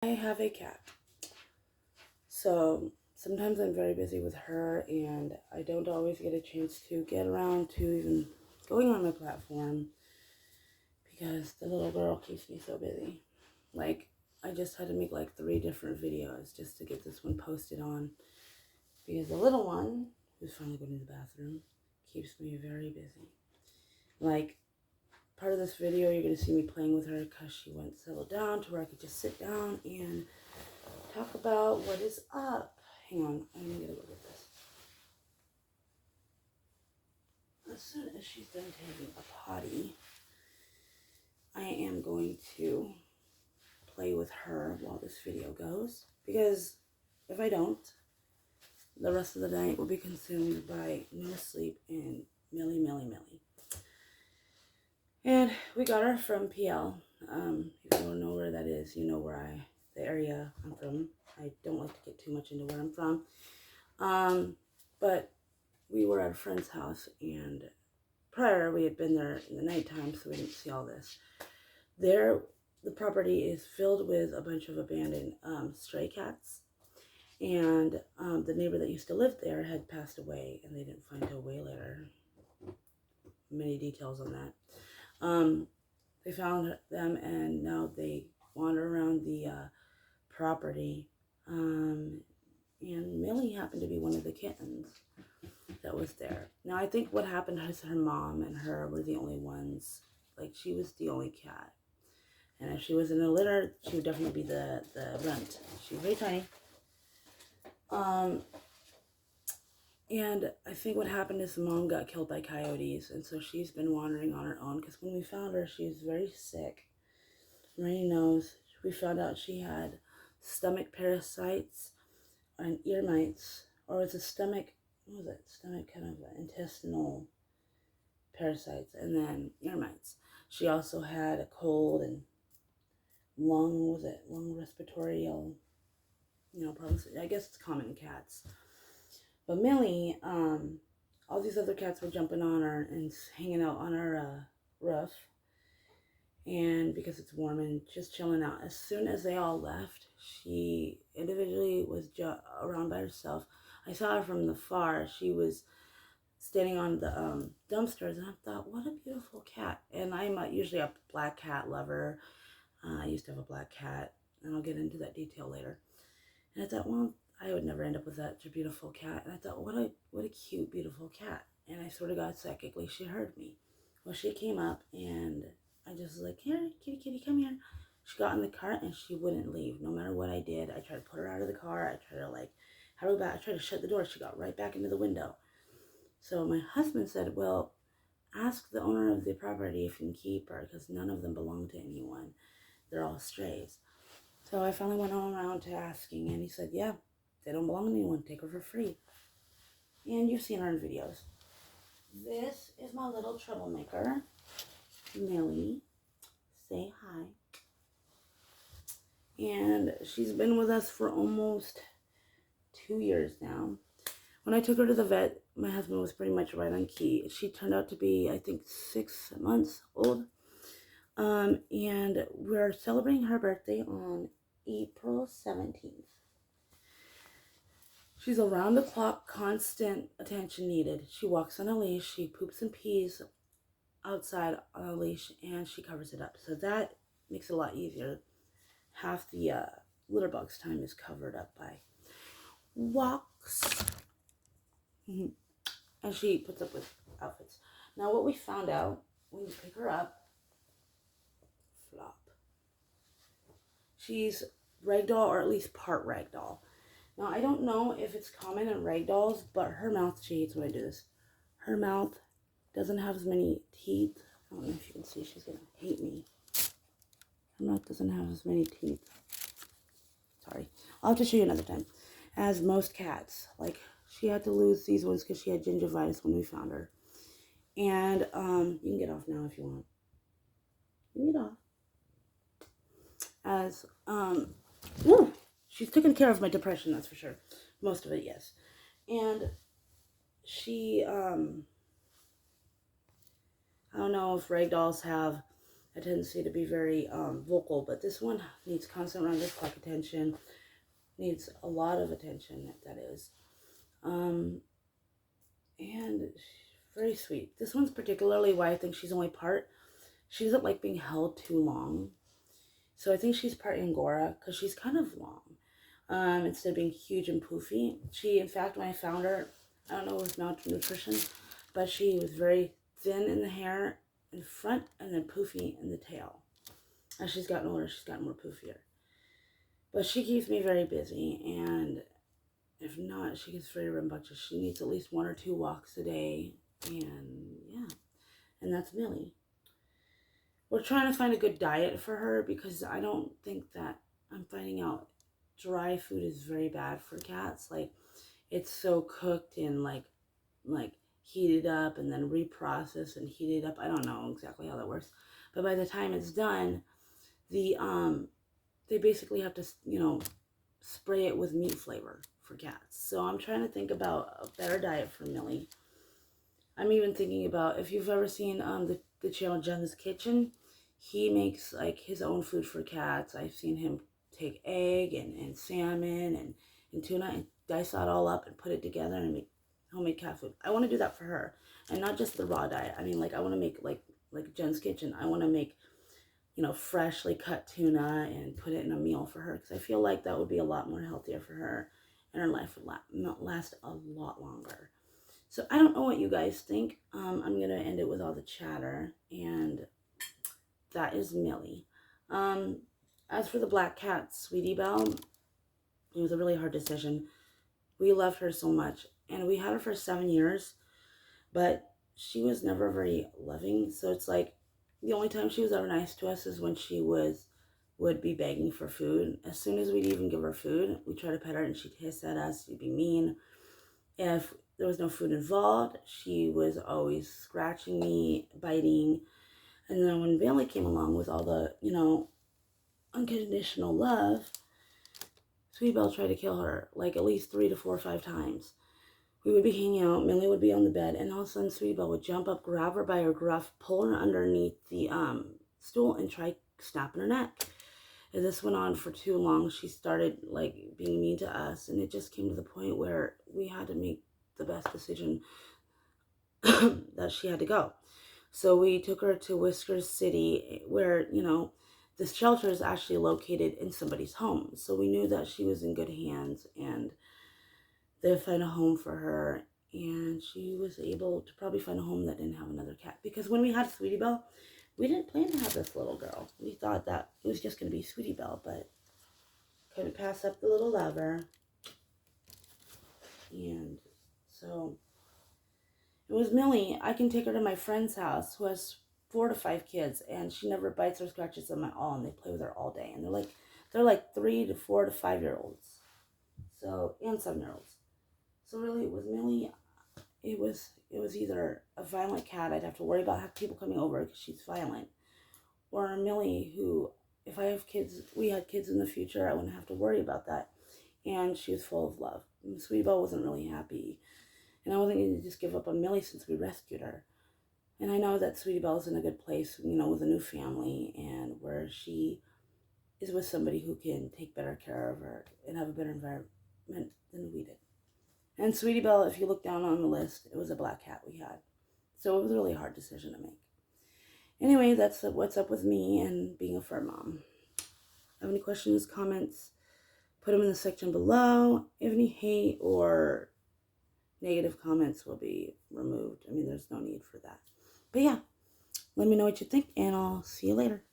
I have a cat. So sometimes I'm very busy with her and I don't always get a chance to get around to even going on my platform because the little girl keeps me so busy. Like, I just had to make like 3 different videos just to get this one posted on because the little one, who's finally going to the bathroom, keeps me very busy. Like, part of this video you're going to see me playing with her because she went settled down to where I could just sit down and talk about what is up. Hang on, I'm gonna go get this. As soon as she's done taking a potty, I am going to play with her while this video goes, because if I don't, the rest of the night will be consumed by no sleep and millie. And we got her from PL. If you don't know where that is, you know where the area I'm from. I don't like to get too much into where I'm from. But we were at a friend's house, and prior we had been there in the nighttime, so we didn't see all this. There, the property is filled with a bunch of abandoned stray cats, and the neighbor that used to live there had passed away, and they didn't find her way later. Many details on that. They found them, and now they wander around the property. And Millie happened to be one of the kittens that was there. Now, I think what happened is her mom and her were the only ones. Like, she was the only cat. And if she was in a litter, she would definitely be the runt. She's very tiny. And I think what happened is the mom got killed by coyotes, and so she's been wandering on her own, because when we found her, she was very sick. Runny nose. We found out she had stomach parasites and ear mites, or was it stomach, what was it? Stomach, kind of intestinal parasites, and then ear mites. She also had a cold and lung respiratory, problems. I guess it's common in cats. But Millie, all these other cats were jumping on her and hanging out on our roof, and because it's warm, and just chilling out. As soon as they all left, she individually was around by herself. I saw her from the far. She was standing on the dumpsters, and I thought, what a beautiful cat. And I'm usually a black cat lover. I used to have a black cat, and I'll get into that detail later. And I thought, well, I would never end up with such a beautiful cat. And I thought, what a cute, beautiful cat. And I sort of got psychically, she heard me. Well, she came up, and I just was like, here, kitty, come here. She got in the car, and she wouldn't leave. No matter what I did, I tried to put her out of the car. I tried to, have her back. I tried to shut the door. She got right back into the window. So my husband said, well, ask the owner of the property if you can keep her, because none of them belong to anyone. They're all strays. So I finally went on around to asking, and he said, yeah, they don't belong to anyone. Take her for free. And you've seen her in videos. This is my little troublemaker, Millie. Say hi. And she's been with us for almost 2 years now. When I took her to the vet, my husband was pretty much right on key. She turned out to be, I think, 6 months old. And we're celebrating her birthday on April 17th. She's around the clock, constant attention needed. She walks on a leash, she poops and pees outside on a leash, and she covers it up. So that makes it a lot easier. Half the litter box time is covered up by walks. And she puts up with outfits. Now, what we found out when you pick her up, flop. She's ragdoll, or at least part ragdoll. Now, I don't know if it's common in ragdolls, but her mouth, she hates when I do this. Her mouth doesn't have as many teeth. I don't know if you can see, she's gonna hate me. Her mouth doesn't have as many teeth. Sorry. I'll have to show you another time. As most cats. Like, she had to lose these ones because she had gingivitis when we found her. And you can get off now if you want. You can get off. As she's taken care of my depression, that's for sure. Most of it, yes. And she I don't know if ragdolls have a tendency to be very vocal, but this one needs constant round the clock attention, needs a lot of attention, that is. And very sweet. This one's particularly why I think she's only part. She doesn't like being held too long. So I think she's part Angora because she's kind of long. Instead of being huge and poofy. She, in fact, when I found her, I don't know with malnutrition, but she was very thin in the hair in the front and then poofy in the tail. As she's gotten older, she's gotten more poofier. But she keeps me very busy, and if not, she gets very rambunctious. She needs at least 1 or 2 walks a day, and yeah, and that's Millie. We're trying to find a good diet for her because I don't think that I'm finding out dry food is very bad for cats. Like, it's so cooked and like heated up and then reprocessed and heated up. I don't know exactly how that works, but by the time it's done, the they basically have to, spray it with meat flavor for cats. So I'm trying to think about a better diet for Millie. I'm even thinking about, if you've ever seen the channel Jen's Kitchen, he makes like his own food for cats. I've seen him take egg and salmon and tuna and dice that all up and put it together and make homemade cat food. I want to do that for her, and not just the raw diet. I mean, like, I want to make like Jen's Kitchen. I want to make, freshly cut tuna and put it in a meal for her, because I feel like that would be a lot more healthier for her, and her life would last a lot longer. So I don't know what you guys think. I'm going to end it with all the chatter, and that is Millie. As for the black cat, Sweetie Belle, it was a really hard decision. We loved her so much, and we had her for 7 years, but she was never very loving. So it's like, the only time she was ever nice to us is when she would be begging for food. As soon as we'd even give her food, we'd try to pet her and she'd hiss at us, she'd be mean. If there was no food involved, she was always scratching me, biting. And then when Bailey came along with all the, unconditional love, Sweet Belle tried to kill her like at least 3 to 4 or 5 times. We would be hanging out, Millie would be on the bed, and all of a sudden Sweet Belle would jump up, grab her by her gruff, pull her underneath the stool, and try snapping her neck. As this went on for too long, she started like being mean to us, and it just came to the point where we had to make the best decision that she had to go. So we took her to Whiskers City, where, the shelter is actually located in somebody's home. So we knew that she was in good hands, and they'd find a home for her. And she was able to probably find a home that didn't have another cat. Because when we had Sweetie Belle, we didn't plan to have this little girl. We thought that it was just going to be Sweetie Belle, but couldn't pass up the little lover. And so it was Millie. I can take her to my friend's house who has 4 to 5 kids, and she never bites or scratches them at all, and they play with her all day. And they're like 3 to 4 to 5-year-olds. So, and 7-year-olds. So really, with Millie, it was either a violent cat, I'd have to worry about people coming over because she's violent, or a Millie who, if we had kids in the future, I wouldn't have to worry about that. And she was full of love. And Sweetie Belle wasn't really happy, and I wasn't going to just give up on Millie since we rescued her. And I know that Sweetie Belle's in a good place, with a new family, and where she is with somebody who can take better care of her and have a better environment than we did. And Sweetie Belle, if you look down on the list, it was a black cat we had. So it was a really hard decision to make. Anyway, that's what's up with me and being a fur mom. Have any questions, comments, put them in the section below. If any hate or negative comments will be removed. I mean, there's no need for that. But yeah, let me know what you think, and I'll see you later.